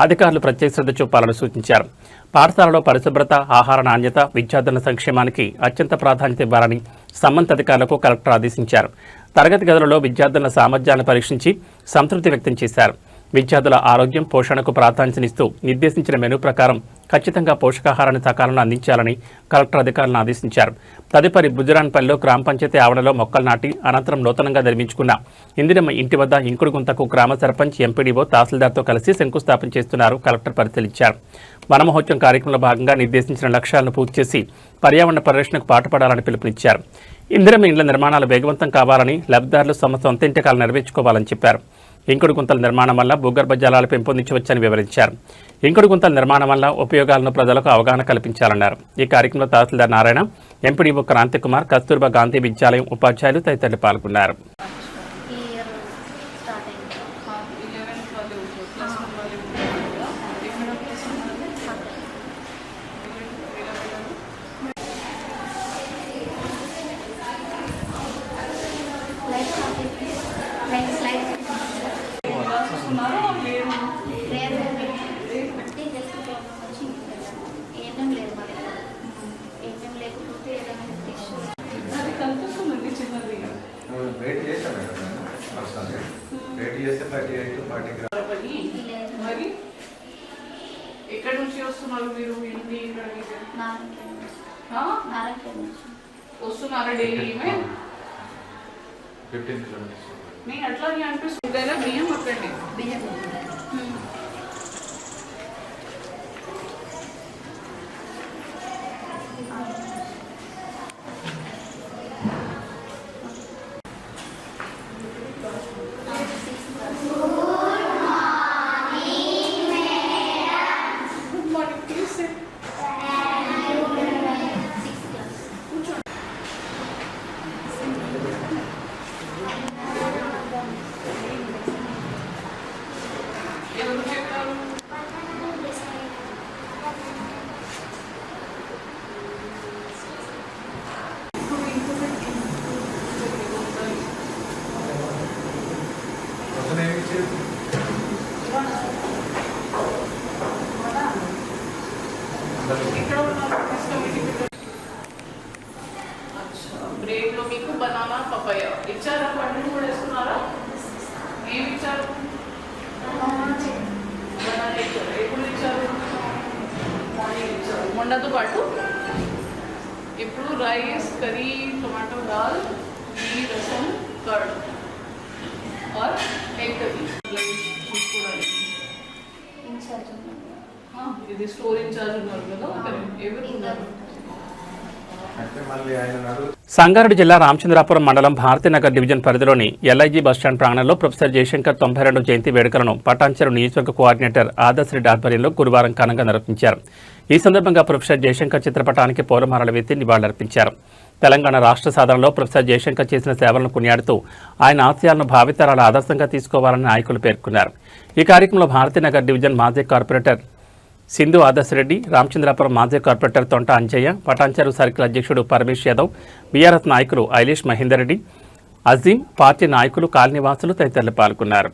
అధికారులు ప్రత్యేక శ్రద్ధ చూపాలని సూచించారు. పాఠశాలలో పరిశుభ్రత, ఆహార నాణ్యత, విద్యార్థుల సంక్షేమానికి అత్యంత ప్రాధాన్యత ఇవ్వాలని సంబంధిత అధికారులకు కలెక్టర్ ఆదేశించారు. తరగతి గదులలో విద్యార్థుల సామర్థ్యాలను పరీక్షించి సంతృప్తి వ్యక్తం చేశారు. విద్యార్థుల ఆరోగ్యం పోషణకు ప్రాధాన్యతనిస్తూ నిర్దేశించిన మెనూ ప్రకారం ఖచ్చితంగా పోషకాహారాన్ని సకాలంలో అందించాలని కలెక్టర్ అధికారులను ఆదేశించారు. తదుపరి బుజరాన్పల్లిలో గ్రామ పంచాయతీ ఆవరణలో మొక్కలు నాటి అనంతరం నూతనంగా నిర్మించుకున్న ఇందిరమ్మ ఇంటి వద్ద ఇంకుడు గుంతకు గ్రామ సర్పంచ్, ఎంపీడీఓ, తహసీల్దార్తో కలిసి శంకుస్థాపన చేస్తున్నారు. కలెక్టర్ పరిశీలించారు. వనమహోత్సవం కార్యక్రమంలో భాగంగా నిర్దేశించిన లక్ష్యాలను పూర్తి చేసి పర్యావరణ పరిరక్షణకు పాటుపడాలని పిలుపునిచ్చారు. ఇందిరమ్మ ఇండ్ల నిర్మాణాలు వేగవంతం కావాలని, లబ్ధిదారులు తమ సొంత ఇంటికాలు నెరవేర్చుకోవాలని చెప్పారు. ఇంకుడు గుంతల నిర్మాణం వల్ల భూగర్భ జలాలు పెంపొందించవచ్చని వివరించారు. ఇంకుడు గుంతల నిర్మాణం వల్ల ఉపయోగాలను ప్రజలకు అవగాహన కల్పించాలన్నారు. ఈ కార్యక్రమంలో తహసీల్దార్ నారాయణ, ఎంపీడీఓ క్రాంతికుమార్, కస్తూర్బా గాంధీ విద్యాలయం ఉపాధ్యాయులు తదితరులు పాల్గొన్నారు. మరి ఎక్కడి నుంచి వస్తున్నారు మీరు? ఇంటి వస్తున్నారా డైలీ? నేను అట్లా అనిపిస్తుంది. బియ్యం పట్టండి. బ్రేక్ లో మీకు బనానా, పపాయ ఇచ్చారా? పండుగ కూడా వేసుకున్నారా? ఏమి ఇచ్చారు? బనానా ఇచ్చారు. ఎప్పుడు ఇచ్చారు? మార్నింగ్ ఇచ్చారు. మొండతో పాటు ఇప్పుడు రైస్, కర్రీ, టొమాటో దాల్, घी, रसम, कर्ड और एग करी ఇది స్టోర్ ఇన్ఛార్జ్ ఉన్నారు కదా, ఎవరు ఉన్నారు? సంగారెడ్డి జిల్లా రామచంద్రాపురం మండలం భారతీనగర్ డివిజన్ పరిధిలోని ఎల్ఐజీ బస్టాండ్ ప్రాంగణంలో ప్రొఫెసర్ జయశంకర్ 92 జయంతి వేడుకలను పటాన్చెరు నియోజకవర్గ కోఆర్డినేటర్ ఆదర్శ్ రెడ్డి ఆధ్వర్యంలో గురువారం ఘనంగా నిర్వహించారు. ఈ సందర్భంగా ప్రొఫెసర్ జయశంకర్ చిత్రపటానికి పూలమాలలు వేసి నివాళులర్పించారు. తెలంగాణ రాష్ట్ర సాధనలో ప్రొఫెసర్ జయశంకర్ చేసిన సేవలను కొనియాడుతూ ఆయన ఆశయాలను భావితరాల ఆదర్శంగా తీసుకోవాలని నాయకులు పేర్కొన్నారు. ఈ కార్యక్రమంలో భారతీనగర్ డివిజన్ మాజీ కార్పొరేటర్ సింధు ఆదర్శ్ రెడ్డి, రామచంద్రాపురం మాజీ కార్పొరేటర్ తొంట అంజయ్య, పటాన్చెరు సర్కిల్ అధ్యక్షుడు పరమేశ్ యాదవ్, బీఆర్ఎస్ నాయకులు ఐలేష్ మహేందర్ రెడ్డి, అజీం, పార్టీ నాయకులు, కాలనీవాసులు తదితరులు పాల్గొన్నారు.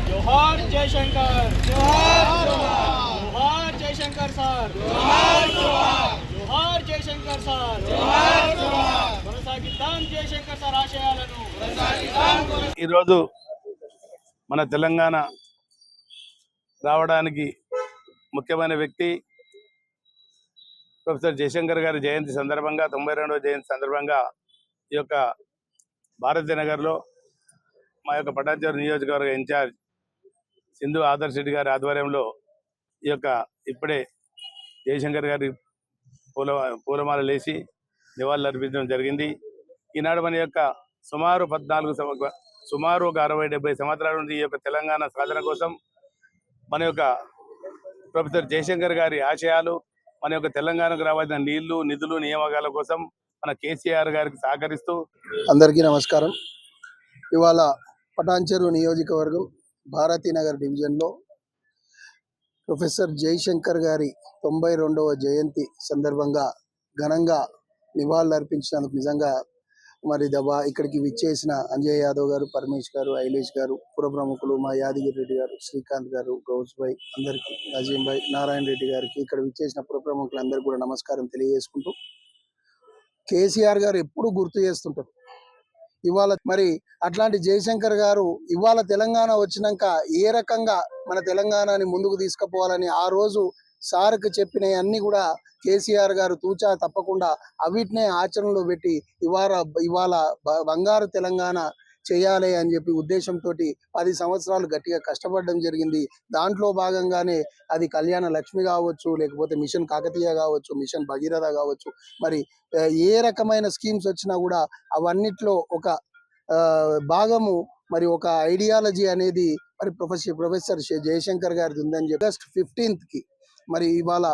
जोहार जयशंकर, जोहार जोहार जयशंकर सर, जोहार जोहार जयशंकर सर, जोहार కొనసాగిద్దాం జయశంకర్ సార్ ఆశయాలను కొనసాగిద్దాం. ఈరోజు మన తెలంగాణ రావడానికి ముఖ్యమైన వ్యక్తి ప్రొఫెసర్ జయశంకర్ గారి జయంతి సందర్భంగా 92వ జయంతి సందర్భంగా ఈ యొక్క భారతీనగర్లో మా యొక్క పటాన్చెరు నియోజకవర్గ ఇన్ఛార్జ్ సింధు ఆదర్శ్ రెడ్డి గారి ఆధ్వర్యంలో ఈ యొక్క ఇప్పుడే జయశంకర్ గారి పూలమాల లేచి నివాళులు అర్పించడం జరిగింది. ఈనాడు మన యొక్క సుమారు ఒక 60-70 సంవత్సరాల నుండి ఈ యొక్క తెలంగాణ సాధన కోసం మన యొక్క ప్రొఫెసర్ జయశంకర్ గారి ఆశయాలు, మన యొక్క తెలంగాణకు రావాల్సిన నీళ్లు, నిధులు, నియామకాల కోసం మన కేసీఆర్ గారికి సహకరిస్తూ అందరికీ నమస్కారం. ఇవాళ పటాన్చెరు నియోజకవర్గం భారతీనగర్ డివిజన్లో ప్రొఫెసర్ జయశంకర్ గారి 92వ జయంతి సందర్భంగా ఘనంగా నివాళులర్పించినందుకు నిజంగా మరి ఇక్కడికి విచ్చేసిన అంజయ్ యాదవ్ గారు, పరమేష్ గారు, ఐలేష్ గారు, పుర ప్రముఖులు మా యాదగిరి రెడ్డి గారు, శ్రీకాంత్ గారు, గౌస్ భాయ్, అందరికీ, నజీం భాయ్, నారాయణ రెడ్డి గారికి, ఇక్కడ విచ్చేసిన పుర ప్రముఖులందరికీ కూడా నమస్కారం తెలియజేసుకుంటూ, కేసీఆర్ గారు ఎప్పుడు గుర్తు చేస్తుంటారు. ఇవాళ మరి అట్లాంటి జయశంకర్ గారు ఇవాళ తెలంగాణ వచ్చినాక ఏ రకంగా మన తెలంగాణని ముందుకు తీసుకుపోవాలని ఆ రోజు సార్కి చెప్పినవి అన్ని కూడా కేసీఆర్ గారు తూచా తప్పకుండా అవిటినే ఆచరణలో పెట్టి ఇవాళ బంగారు తెలంగాణ చేయాలి అని చెప్పి ఉద్దేశంతో 10 సంవత్సరాలు గట్టిగా కష్టపడడం జరిగింది. దాంట్లో భాగంగానే అది కళ్యాణ లక్ష్మి కావచ్చు, లేకపోతే మిషన్ కాకతీయ కావచ్చు, మిషన్ భగీరథ కావచ్చు, మరి ఏ రకమైన స్కీమ్స్ వచ్చినా కూడా అవన్నిట్లో ఒక భాగము మరి ఒక ఐడియాలజీ అనేది మరి ప్రొఫెసర్ జయశంకర్ గారిది ఉందని చెప్పి ఆగస్ట్ 15కి మరి ఇవాళ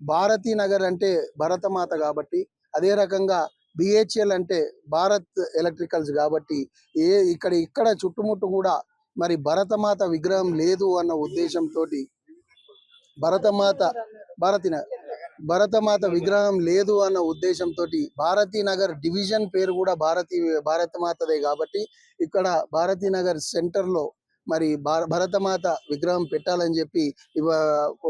భారతీనగర్ అంటే భరతమాత కాబట్టి, అదే రకంగా బిహెచ్ఎల్ అంటే భారత్ ఎలక్ట్రికల్స్ కాబట్టి ఇక్కడ చుట్టుముట్టు కూడా మరి భరతమాత విగ్రహం లేదు అన్న ఉద్దేశంతో భరతమాత విగ్రహం లేదు అన్న ఉద్దేశంతో భారతీనగర్ డివిజన్ పేరు కూడా భారతమాతదే కాబట్టి ఇక్కడ భారతీనగర్ సెంటర్లో మరి భరతమాత విగ్రహం పెట్టాలని చెప్పి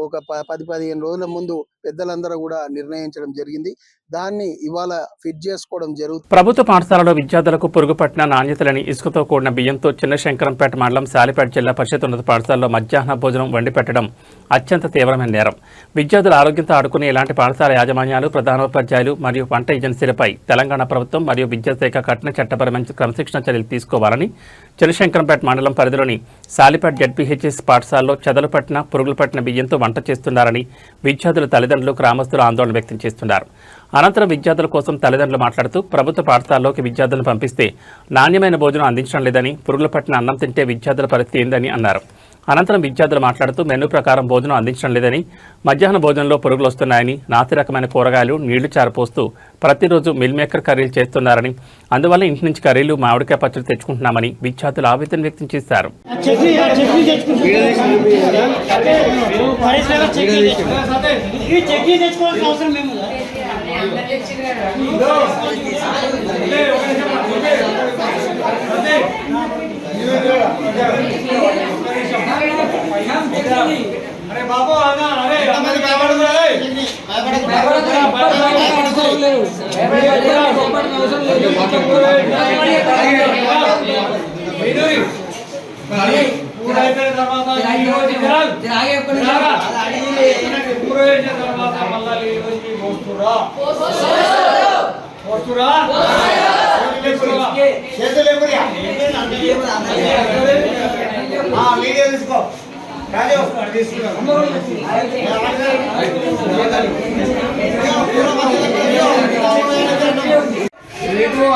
ఒక 10-15 రోజుల ముందు పెద్దలందరూ కూడా నిర్ణయించడం జరిగింది. దాన్ని ఇవాళ ఫిట్ చేసుకోవడం జరుగుతుంది. ప్రభుత్వ పాఠశాలలో విద్యార్థులకు పురుగు పట్టిన నాణ్యతలేని ఇసుకతో కూడిన బియ్యంతో చిన్నశంకరంపేట మండలం సాలిపేట జిల్లా పరిషత్ ఉన్నత పాఠశాలలో మధ్యాహ్న భోజనం వండి పెట్టడం అత్యంత తీవ్రమైన నేరం. విద్యార్థుల ఆరోగ్యంతో ఆడుకునే ఇలాంటి పాఠశాల యాజమాన్యాలు, ప్రధానోపాధ్యాయులు మరియు వంట ఏజెన్సీలపై తెలంగాణ ప్రభుత్వం మరియు విద్యాశాఖ కఠిన చట్టపరమైన క్రమశిక్షణ చర్యలు తీసుకోవాలని చిన్నశంకరంపేట మండలం పరిధిలోని సాలిపేట జెడ్పీహెచ్ఎస్ పాఠశాలలో చెదలు పట్టిన, పురుగులు పట్టిన బియ్యంతో వంట చేస్తున్నారని విద్యార్థుల తల్లిదండ్రులు, గ్రామస్తులు ఆందోళన వ్యక్తం చేస్తున్నారు. అనంతరం విద్యార్థుల కోసం తల్లిదండ్రులు మాట్లాడుతూ ప్రభుత్వ పాఠశాలలోకి విద్యార్థులను పంపిస్తే నాణ్యమైన భోజనం అందించడం లేదని, పురుగులు పట్టిన అన్నం తింటే విద్యార్థుల పరిస్థితి ఏందని అన్నారు. అనంతరం విద్యార్థులు మాట్లాడుతూ మెనూ ప్రకారం భోజనం అందించడం లేదని, మధ్యాహ్న భోజనంలో పురుగులు వస్తున్నాయని, నాసి రకమైన కూరగాయలు, నీళ్లు చారపోస్తూ ప్రతిరోజు మిల్ మేకర్ కర్రీలు చేస్తున్నారని, అందువల్ల ఇంటి నుంచి కర్రీలు, మామిడికాయ పచ్చడి తెచ్చుకుంటున్నామని విద్యార్థులు ఆవేదన వ్యక్తం చేశారు. अरे बाबू आना अरे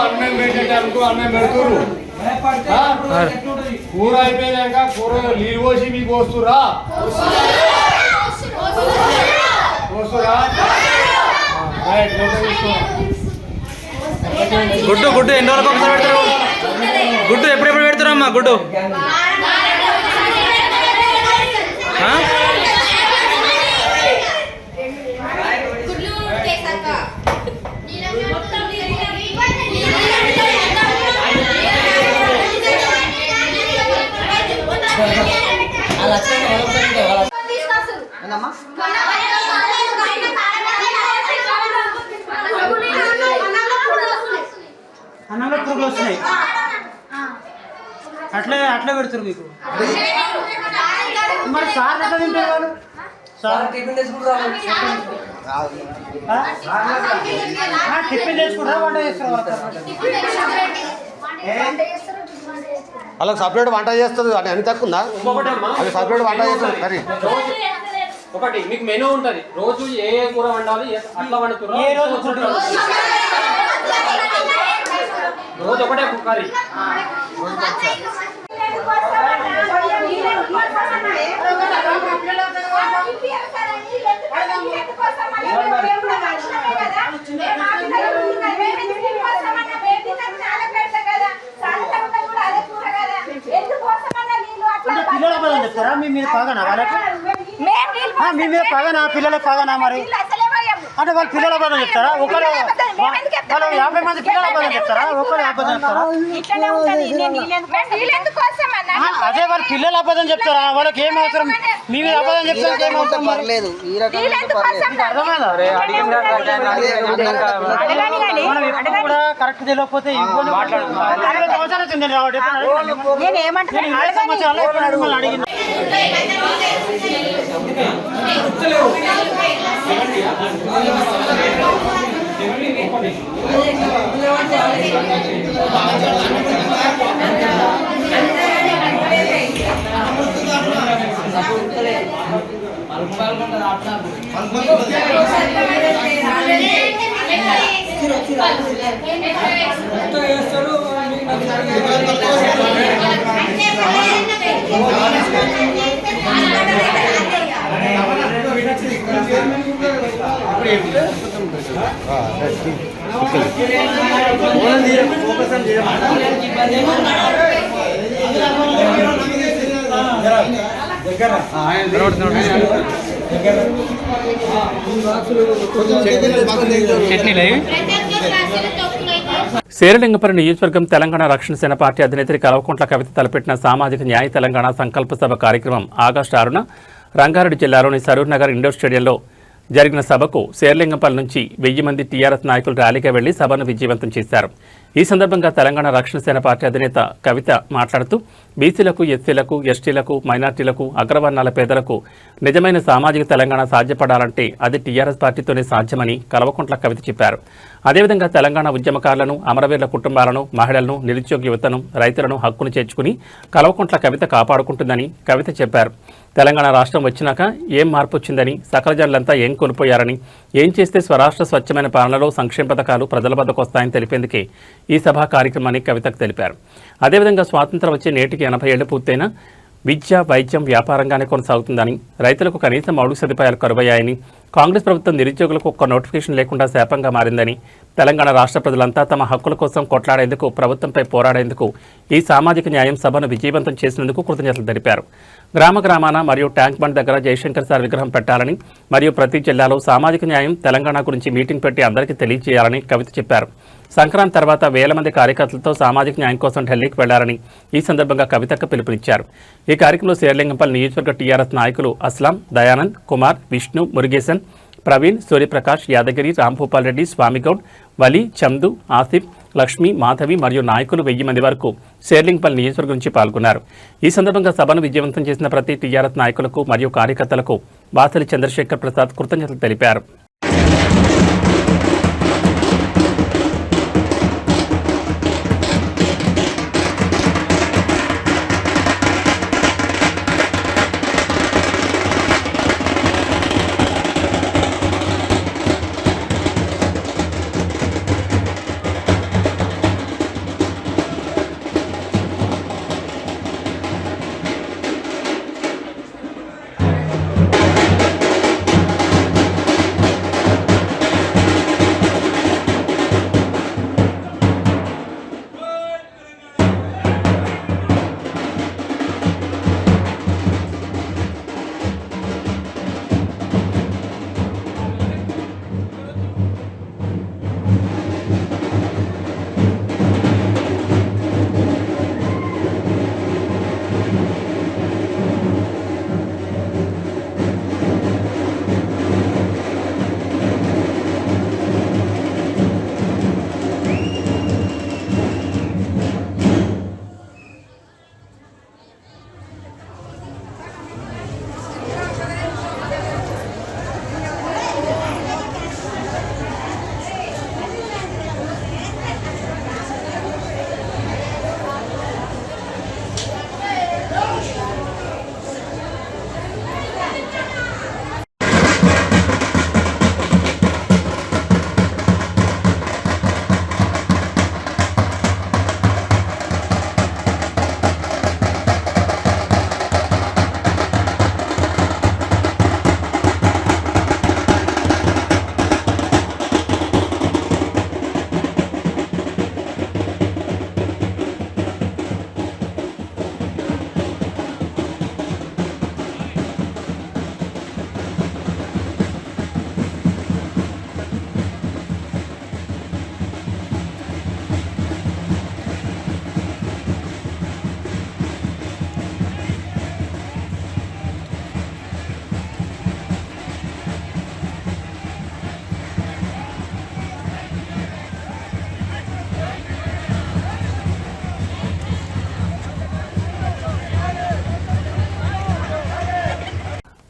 అన్నం పెట్టేటప్పుడు అన్నం పెడుతురు, కూర అయిపోయాక కూర నీళ్ళు పోసి మీకు పోస్తురా గుడ్డు గుడ్డు ఎన్ని రోజులకు ఒకసారి పెడతారు? గుడ్డు ఎప్పుడెప్పుడు పెడతారమ్మా గుడ్డు? అన్నంలో పురుగులు వస్తున్నాయి, అట్లా పెడతారు మీకు. మరి సార్ ఎట్లా తింటారు వాళ్ళు? సార్ టిఫిన్ తెచ్చుకుంటారా? వంట చేస్తారు. వాళ్ళకి సపరేట్ వంట చేస్తుంది, అది ఎంత తక్కువ ఉందా? అది సపరేట్ వంట చేస్తుంది. సరే ఒకటి మీకు మెనూ ఉంటుంది, రోజు ఏ కూర వండాలి అట్లా వండుతున్నారు. రోజు ఒకటే కర్రీ. అబద్ధం చెప్తారా? మీ మీద పగనా వాళ్ళకి? మీ మీద పగనా? పిల్లలకు పగనా? మరి అంటే వాళ్ళు పిల్లల అబద్ధం చెప్తారా? ఒకరు వాళ్ళు 50 మంది పిల్లల అబద్ధం చెప్తారా? ఒకరు అబద్ధం చెప్తారా? అదే వాళ్ళు పిల్లల అబద్ధం చెప్తారా? వాళ్ళకి ఏం అవసరం? మీ మీద అబద్ధం చెప్తారా? ఏం అవసరం? పర్లేదు ఈ రకంగా అర్థమైందా? మనం ఎప్పుడు కూడా కరెక్ట్ తెలియకపోతే ఇబ్బంది అడిగింది. శేరిలింగపురం నియోజకవర్గం తెలంగాణ రక్షణ సేన పార్టీ అధినేత్రి కల్వకుంట్ల కవిత తలపెట్టిన సామాజిక న్యాయ తెలంగాణ సంకల్ప సభ కార్యక్రమం ఆగస్టు 6న రంగారెడ్డి జిల్లాలోని సరూర్ నగర్ ఇండోర్ స్టేడియంలో జరిగిన సభకు శేర్లింగంపల్లి నుంచి 1000 మంది టీఆర్ఎస్ నాయకులు ర్యాలీగా వెళ్లి సభను విజయవంతం చేశారు. ఈ సందర్భంగా తెలంగాణ రక్షణ సేన పార్టీ అధినేత కవిత మాట్లాడుతూ బీసీలకు, ఎస్సీలకు, ఎస్టీలకు, మైనార్టీలకు, అగ్రవర్ణాల పేదలకు నిజమైన సామాజిక తెలంగాణ సాధ్యపడాలంటే అది టీఆర్ఎస్ పార్టీతోనే సాధ్యమని కల్వకుంట్ల కవిత చెప్పారు. అదేవిధంగా తెలంగాణ ఉద్యమకారులను, అమరవీరుల కుటుంబాలను, మహిళలను, నిరుద్యోగ యువతను, రైతులను హక్కును చేర్చుకుని కల్వకుంట్ల కవిత కాపాడుకుంటుందని కవిత చెప్పారు. తెలంగాణ రాష్ట్రం వచ్చినాక ఏం మార్పు వచ్చిందని, సకల జనులంతా ఏం కోల్పోయారని, ఏం చేస్తే స్వరాష్ట్ర స్వచ్ఛమైన పాలనలో సంక్షేమ పథకాలు ప్రజల వద్దకు వస్తాయని తెలిపేందుకే ఈ సభా కార్యక్రమాన్ని కవితకు తెలిపారు. అదేవిధంగా స్వాతంత్రం వచ్చే నేటికి 80 ఏళ్లు పూర్తయిన విద్య, వైద్యం వ్యాపారంగానే కొనసాగుతుందని, రైతులకు కనీస మౌలిక సదుపాయాలు కరువయ్యాయని, కాంగ్రెస్ ప్రభుత్వం నిరుద్యోగులకు ఒక్క నోటిఫికేషన్ లేకుండా శాపంగా మారిందని, తెలంగాణ రాష్ట్ర ప్రజలంతా తమ హక్కుల కోసం కొట్లాడేందుకు, ప్రభుత్వంపై పోరాడేందుకు ఈ సామాజిక న్యాయం సభను విజయవంతం చేసినందుకు కృతజ్ఞతలు తెలిపారు. గ్రామ గ్రామాన మరియు ట్యాంక్ బండ్ దగ్గర జయశంకర్ సార్ విగ్రహం పెట్టాలని మరియు ప్రతి జిల్లాలో సామాజిక న్యాయం తెలంగాణ గురించి మీటింగ్ పెట్టి అందరికీ తెలియజేయాలని కవిత చెప్పారు. సంక్రాంతి తర్వాత 1000 మంది కార్యకర్తలతో సామాజిక న్యాయం కోసం ఢిల్లీకి వెళ్లారని ఈ సందర్భంగా కవితకు పిలుపునిచ్చారు. ఈ కార్యక్రమంలో శేర్లింగంపల్లి నియోజకవర్గ టీఆర్ఎస్ నాయకులు అస్లాం, దయానంద్, కుమార్, విష్ణు, మురుగేశన్, ప్రవీణ్, సూర్యప్రకాష్, యాదగిరి, రాంభూపాల్ రెడ్డి, స్వామిగౌడ్, వలి, చందు, ఆసిఫ్, లక్ష్మి, మాధవి మరియు నాయకులు 1000 మంది వరకు శేర్లింగంపల్లి నియోజకవర్గం నుంచి పాల్గొన్నారు. ఈ సందర్భంగా సభను విజయవంతం చేసిన ప్రతి టీఆర్ఎస్ నాయకులకు మరియు కార్యకర్తలకు వాసలి చంద్రశేఖర్ ప్రసాద్ కృతజ్ఞతలు తెలిపారు.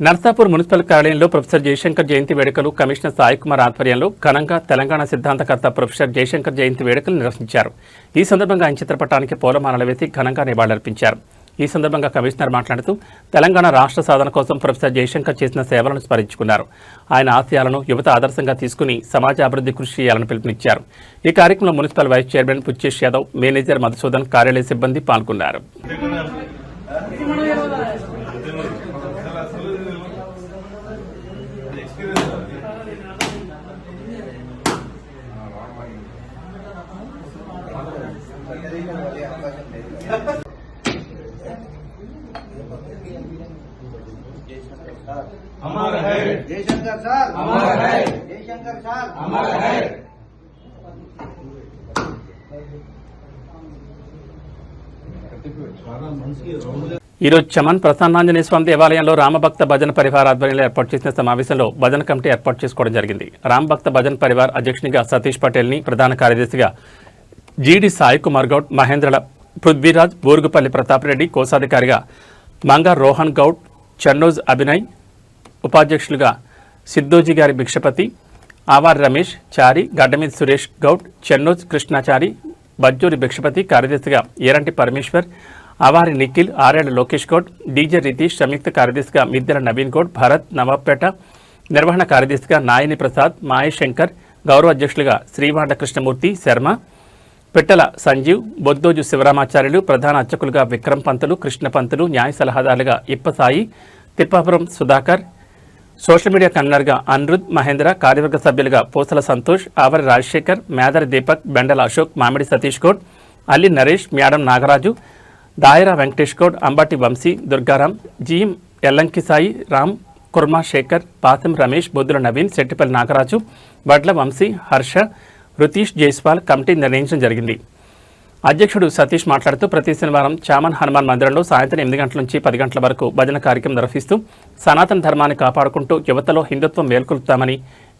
నర్సాపూర్ మున్సిపల్ కార్యాలయంలో ప్రొఫెసర్ జయశంకర్ జయంతి వేడుకలు కమిషనర్ సాయి కుమార్ ఆధ్వర్యంలో ఘనంగా తెలంగాణ సిద్ధాంతకర్త ప్రొఫెసర్ జయశంకర్ జయంతి వేడుకలు నిర్వహించారు. ఈ సందర్భంగా ఆయన చిత్రపటానికి పూలమాలలు వేసి ఘనంగా నివాళులర్పించారు. ఈ సందర్భంగా కమిషనర్ మాట్లాడుతూ తెలంగాణ రాష్ట్ర సాధన కోసం ప్రొఫెసర్ జయశంకర్ చేసిన సేవలను స్మరించుకున్నారు. ఆయన ఆశయాలను యువత ఆదర్శంగా తీసుకుని సమాజ అభివృద్ధి కృషి చేయాలని పిలుపునిచ్చారు. ఈ కార్యక్రమంలో municipal vice chairman Pucchesh Yadav, manager Madhusudan, కార్యాలయ సిబ్బంది పాల్గొన్నారు. अमर है जयशंकर सर अमर है जयशंकर सर अमर है। ఈరోజు చమన్ ప్రసన్నాంజనేయ స్వామి దేవాలయంలో రామభక్త భజన పరివార్ ఆధ్వర్యంలో ఏర్పాటు చేసిన సమావేశంలో భజన కమిటీ ఏర్పాటు చేసుకోవడం జరిగింది. రామభక్త భజన పరివార్ అధ్యక్షునిగా సతీష్ పటేల్ని, ప్రధాన కార్యదర్శిగా జీడి సాయి కుమార్ గౌడ్, మహేంద్రల పృథ్వీరాజ్, బూరుగుపల్లి ప్రతాప్ రెడ్డి, కోశాధికారిగా మంగా రోహన్ గౌడ్, చన్నోజ్ అభినయ్, ఉపాధ్యక్షులుగా సిద్దోజీ గారి భిక్షపతి, ఆవార్ రమేష్ చారి, గడ్డమీది సురేష్ గౌడ్, చెన్నోజ్ కృష్ణాచారి, బజ్జూరి భిక్షపతి, కార్యదర్శిగా ఏరంటి పరమేశ్వర్, అవారి నిఖిల్, ఆరేళ్ల లోకేష్ గౌడ్, డీజే రితీష్, సంయుక్త కార్యదర్శిగా మిద్దెల నవీన్ గౌడ్, భరత్, నవాబ్పేట, నిర్వహణ కార్యదర్శిగా నాయని ప్రసాద్, మాహేష్ శంకర్, గౌరవ అధ్యక్షులుగా శ్రీవాండ కృష్ణమూర్తి శర్మ, పిట్టల సంజీవ్, బొద్దోజు శివరామాచార్యులు, ప్రధాన అర్చకులుగా విక్రమ్ పంతులు, కృష్ణ పంతులు, న్యాయ సలహాదారులుగా ఇప్పసాయి, తిప్పాపురం సుధాకర్, సోషల్ మీడియా కన్వీనర్గా అనిరుద్ మహేంద్ర, కార్యవర్గ సభ్యులుగా పోసల సంతోష్, ఆవరి రాజశేఖర్, మేదరి దీపక్, బెండల అశోక్, మామిడి సతీష్ గౌడ్, అల్లి నరేష్, మ్యాడం నాగరాజు, దాయరా వెంకటేష్ గౌడ్, అంబటి వంశీ, దుర్గారాం, జీఎం ఎల్లంకి సాయి, రామ్, కుర్మా శేఖర్, పాతం రమేష్, బొద్దుల నవీన్, శెట్టిపల్లి నాగరాజు, వడ్ల వంశీ, హర్ష, రుతీష్ జైస్వాల్ కమిటీ నిర్ణయించడం జరిగింది. అధ్యక్షుడు సతీష్ మాట్లాడుతూ ప్రతి శనివారం చామన్ హనుమాన్ మందిరంలో సాయంత్రం 8 గంటల నుంచి 10 గంటల వరకు భజన కార్యక్రమం నిర్వహిస్తూ సనాతన ధర్మాన్ని కాపాడుకుంటూ యువతలో హిందుత్వం మేల్కొల్పుతామని,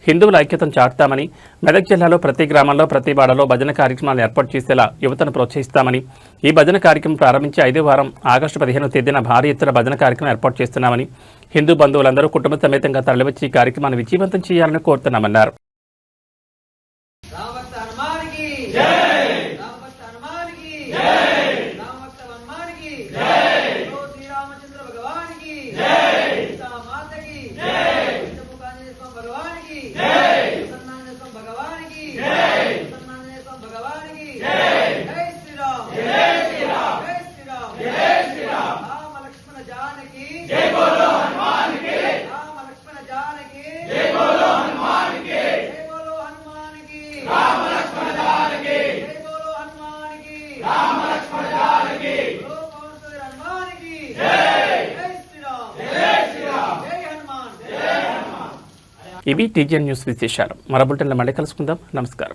హిందువుల ఐక్యతను చాటుతామని, మెదక్ జిల్లాలో ప్రతి గ్రామంలో ప్రతి వాడలో భజన కార్యక్రమాలను ఏర్పాటు చేసేలా యువతను ప్రోత్సహిస్తామని, ఈ భజన కార్యక్రమం ప్రారంభించి 5వ వారం ఆగస్టు 15వ తేదీన భారీ ఎత్తున భజన కార్యక్రమం ఏర్పాటు చేస్తున్నామని, హిందూ బంధువులందరూ కుటుంబ సమేతంగా తరలివచ్చి ఈ కార్యక్రమాన్ని విజయవంతం చేయాలని కోరుతున్నామన్నారు. ఇవి టీజీఎన్ న్యూస్ విశేషాలు. మరో బులెటిన్లో మళ్ళీ కలుసుకుందాం. నమస్కారం.